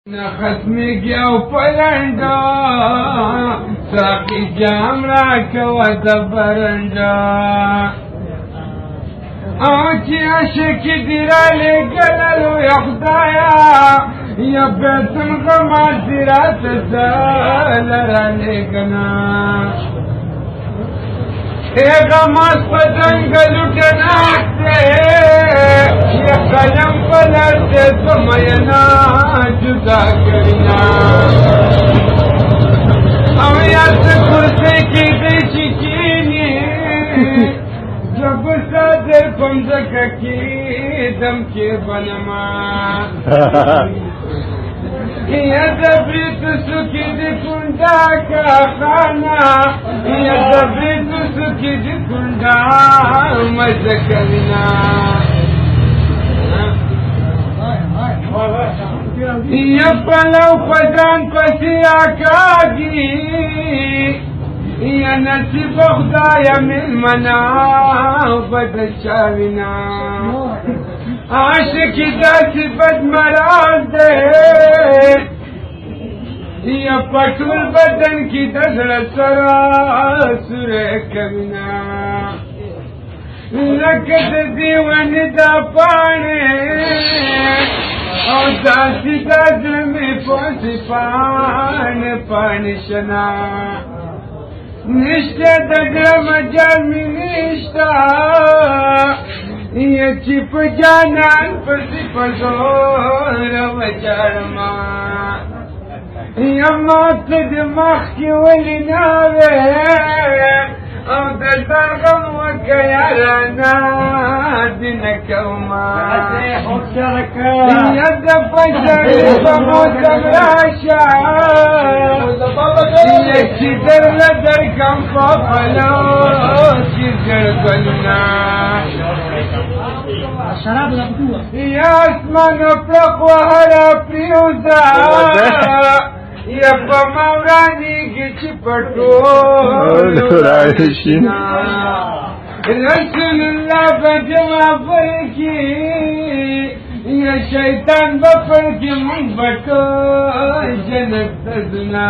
न खत्मी गया पलंडा साकी जामरा कवा दबरंडा आँखी आशिकी दिराले गललो यखदाया या बेतन गमा दिरात लराले गना एक मस्त जंगल उठनाते ये कलम पलटते समयना जुदा करना हम याद कुर्सी की देशी कीनी जब सादे पंजक की दम के बनमा यदब्रित सुखी दिकुंडा का खाना यदब्रित सुखी दिकुंडा मजकरना ये पलव पजान पसिया कागी ये नसीब खुदाया मिल मना बदशाविना आशिकी दासी बदमराज दे ये पटुल बदन की दसड़ सरासुरे कविना लकत दीवन दा पाने और दासी दास में पहुंची पान पानिशना निष्ठा दग्रम जन्मी निष्ठा ये चिप जाना पसी पसोर वचरमा ये मौत दिमाग की वली नावे और दरगम वकया राना दिन कौमा ये दपचरी बमोतम राशा ये चिदर लदर कम पापलो चिदर गलना या आसमान प्रखवारा प्रियुजा या पमावरानी की चिपटो रसूलुल्लाह बजमा पर की या शैतान बपर की मुंह बटो जनत तजना